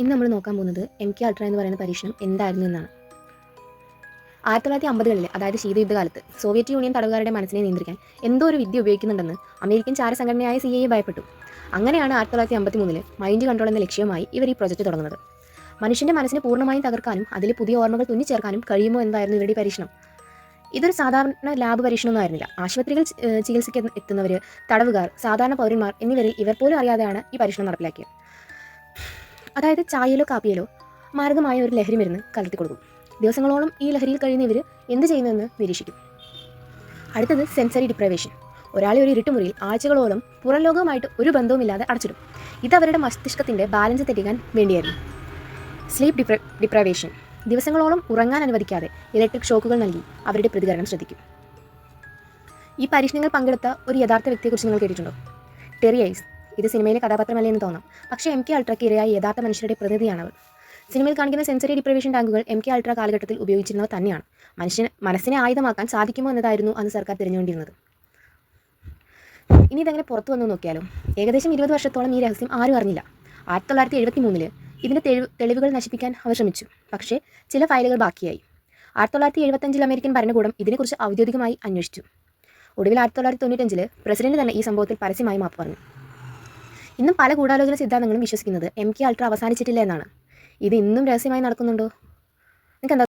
ഇന്ന് നമ്മൾ നോക്കാൻ പോകുന്നത് MK അൾട്ര എന്ന് പറയുന്ന പരീക്ഷണം എന്തായിരുന്നു എന്നാണ്. 1950കളിൽ, അതായത് ശീതയുദ്ധകാലത്ത് സോവിയറ്റ് യൂണിയൻ തടവുകാരുടെ മനസ്സിനെ നിയന്ത്രിക്കാൻ എന്തോ ഒരു വിദ്യ ഉപയോഗിക്കുന്നുണ്ടെന്ന് അമേരിക്കൻ ചാരസംഘടനയായ CIA ഭയപ്പെട്ടു. അങ്ങനെയാണ് 1953 മൈൻഡ് കൺട്രോൾ എന്ന ലക്ഷ്യവുമായി ഇവർ ഈ പ്രൊജക്ട് തുടങ്ങുന്നത്. മനുഷ്യൻ്റെ മനസ്സിനെ പൂർണ്ണമായും തകർക്കാനും അതിൽ പുതിയ ഓർമ്മകൾ തുന്നിച്ചേർക്കാനും കഴിയുമോ എന്നായിരുന്നു ഇവരുടെ പരീക്ഷണം. ഇതൊരു സാധാരണ ലാബ് പരീക്ഷണമൊന്നും ആയിരുന്നില്ല. ആശുപത്രികൾ ചികിത്സയ്ക്ക് എത്തുന്നവർ, തടവുകാർ, സാധാരണ പൗരന്മാർ എന്നിവരിൽ ഇവർ പോലും അറിയാതെയാണ് ഈ പരീക്ഷണം നടപ്പിലാക്കിയത്. അതായത് ചായയിലോ കാപ്പിയിലോ മാരകമായ ഒരു ലഹരി മരുന്ന് കലർത്തി കൊടുക്കും. ദിവസങ്ങളോളം ഈ ലഹരിയിൽ കഴിയുന്ന ഇവർ എന്ത് ചെയ്യുന്നതെന്ന് നിരീക്ഷിക്കും. അടുത്തത് സെൻസറി ഡിപ്രൈവേഷൻ. ഒരാളെ ഒരു ഇരുട്ടുമുറിയിൽ ആഴ്ചകളോളം പുറം ലോകവുമായിട്ട് ഒരു ബന്ധവുമില്ലാതെ അടച്ചിടും. ഇത് അവരുടെ മസ്തിഷ്കത്തിൻ്റെ ബാലൻസ് തെറ്റിക്കാൻ വേണ്ടിയായിരുന്നു. Sleep deprivation. ദിവസങ്ങളോളം ഉറങ്ങാൻ അനുവദിക്കാതെ ഇലക്ട്രിക് ഷോക്കുകൾ നൽകി അവരുടെ പ്രതികരണം ശ്രദ്ധിക്കും. ഈ പരീക്ഷണങ്ങൾ പങ്കെടുത്ത ഒരു യഥാർത്ഥ വ്യക്തിയെക്കുറിച്ച് നിങ്ങൾ കേട്ടിട്ടുണ്ടോ? ടെറി ഐസ്. ഇത് സിനിമയിലെ കഥാപാത്രമല്ലേ എന്ന് തോന്നാം, പക്ഷേ MK അൾട്രയ്ക്ക് ഇരയായ യഥാർത്ഥ മനുഷ്യരുടെ പ്രതിനിധിയാണവർ. സിനിമയിൽ കാണിക്കുന്ന സെൻസറി ഡിപ്രൈവേഷൻ ടാങ്കുകൾ MK അൾട്ര കാലഘട്ടത്തിൽ ഉപയോഗിച്ചിരുന്നവ തന്നെയാണ്. മനസ്സിനെ ആയുധമാക്കാൻ സാധിക്കുമോ എന്നതായിരുന്നു അന്ന് സർക്കാർ തിരഞ്ഞുകൊണ്ടിരുന്നത്. ഇനി ഇതെങ്ങനെ പുറത്തു വന്നു നോക്കിയാലോ. ഏകദേശം 20 വർഷത്തോളം ഈ രഹസ്യം ആരും അറിഞ്ഞില്ല. 1973 ഇതിൻ്റെ തെളിവുകൾ നശിപ്പിക്കാൻ അവർ ശ്രമിച്ചു, പക്ഷേ ചില ഫയലുകൾ ബാക്കിയായി. 1975 അമേരിക്കൻ ഭരണകൂടം ഇതിനെക്കുറിച്ച് ഔദ്യോഗികമായി അന്വേഷിച്ചു. ഒടുവിൽ 1995 പ്രസിഡന്റ് തന്നെ ഈ സംഭവത്തിൽ പരസ്യമായി മാപ്പ് പറഞ്ഞു. ഇന്നും പല ഗൂഢാലോചന സിദ്ധാന്തങ്ങളും വിശ്വസിക്കുന്നത് MK അൾട്ര അവസാനിച്ചിട്ടില്ല എന്നാണ്. ഇത് ഇന്നും രഹസ്യമായി നടക്കുന്നുണ്ടോ? നിങ്ങൾക്ക് എന്താ